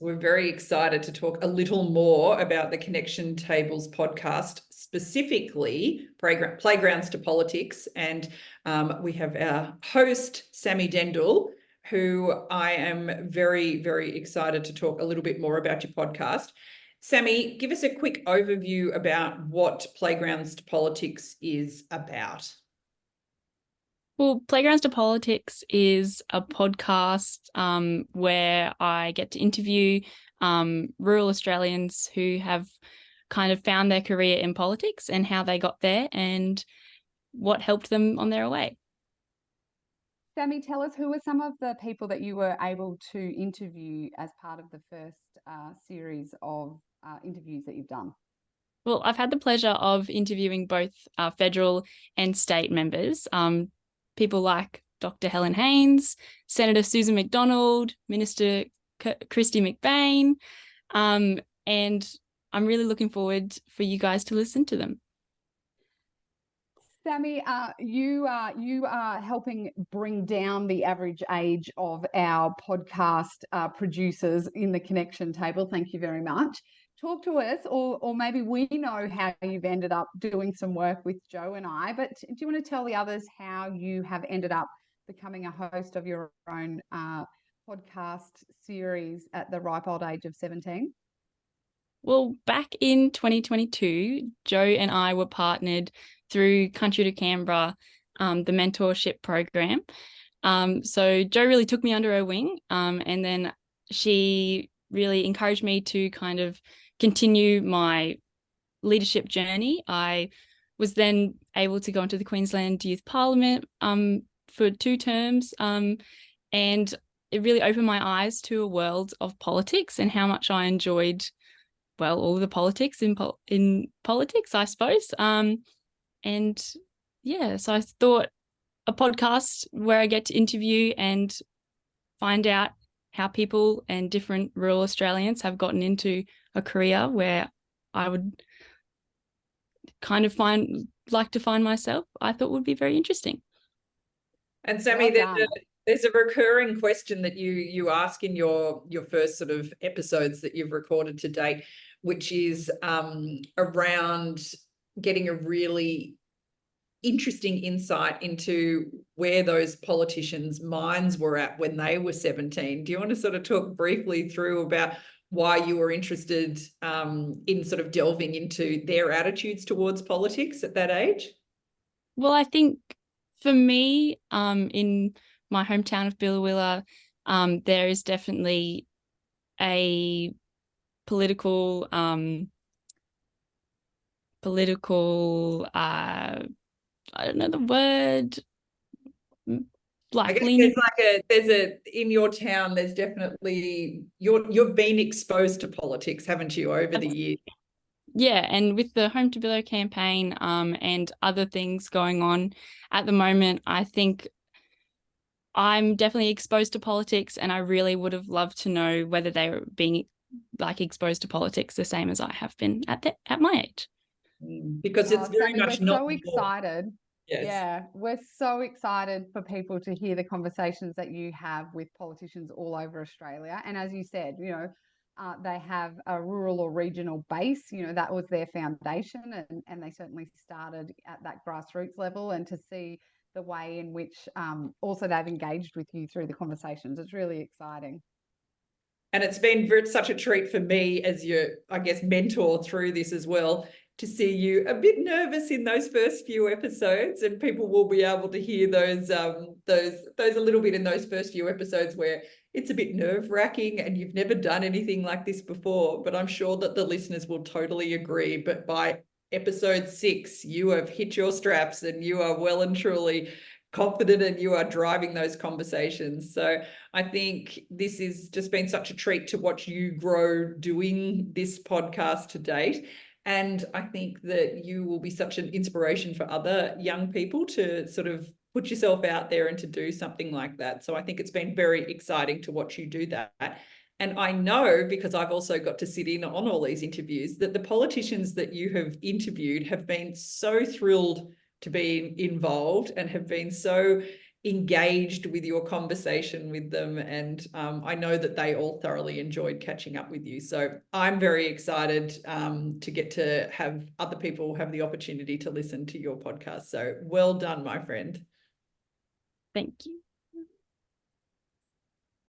We're very excited to talk a little more about the Connection Tables podcast, specifically Playgrounds to Politics. And we have our host, Sammy Dendel, who I am very, very excited to talk a little bit more about your podcast. Sammy, give us a quick overview about what Playgrounds to Politics is about. Well, Playgrounds to Politics is a podcast where I get to interview rural Australians who have kind of found their career in politics and how they got there and what helped them on their way. Sammy, tell us, who were some of the people that you were able to interview as part of the first series of interviews that you've done? Well, I've had the pleasure of interviewing both federal and state members, people like Dr. Helen Haines, Senator Susan McDonald, Minister Kristy McBain, and I'm really looking forward for you guys to listen to them. Sammy, you are helping bring down the average age of our podcast producers in the Connection Table. Thank you very much. Talk to us, or maybe we know how you've ended up doing some work with Joe and I, but do you want to tell the others how you have ended up becoming a host of your own podcast series at the ripe old age of 17? Well, back in 2022, Joe and I were partnered through Country to Canberra, the mentorship program. So Joe really took me under her wing, and then she really encouraged me to kind of continue my leadership journey. I was then able to go into the Queensland Youth Parliament for 2 terms, and it really opened my eyes to a world of politics and how much I enjoyed, well, all the politics in politics, I suppose. And yeah, so I thought a podcast where I get to interview and find out how people and different rural Australians have gotten into a career where I would kind of like to find myself, I thought would be very interesting. And Sammy, there's a recurring question that you ask in your first sort of episodes that you've recorded to date, which is around getting a really interesting insight into where those politicians' minds were at when they were 17. Do you want to sort of talk briefly through about why you were interested in sort of delving into their attitudes towards politics at that age? Well, I think for me, in my hometown of Billawilla, there is definitely a political I don't know the word. I guess there's in your town, there's definitely you've been exposed to politics, haven't you, over the years? Yeah, and with the Home to Billow campaign and other things going on at the moment, I think I'm definitely exposed to politics, and I really would have loved to know whether they were being exposed to politics the same as I have been at my age. Because it's very much we're not so excited. Yes. Yeah, we're so excited for people to hear the conversations that you have with politicians all over Australia. And as you said, they have a rural or regional base. That was their foundation, and they certainly started at that grassroots level. And to see the way in which also they've engaged with you through the conversations, it's really exciting. And it's been such a treat for me as your, I guess, mentor through this as well, to see you a bit nervous in those first few episodes, and people will be able to hear those a little bit in those first few episodes where it's a bit nerve-wracking and you've never done anything like this before. But I'm sure that the listeners will totally agree. But by episode 6, you have hit your straps and you are well and truly confident and you are driving those conversations. So I think this has just been such a treat to watch you grow doing this podcast to date. And I think that you will be such an inspiration for other young people to sort of put yourself out there and to do something like that. So I think it's been very exciting to watch you do that. And I know, because I've also got to sit in on all these interviews, that the politicians that you have interviewed have been so thrilled to be involved and have been so engaged with your conversation with them. And I know that they all thoroughly enjoyed catching up with you. So I'm very excited to get to have other people have the opportunity to listen to your podcast. So well done, my friend. Thank you.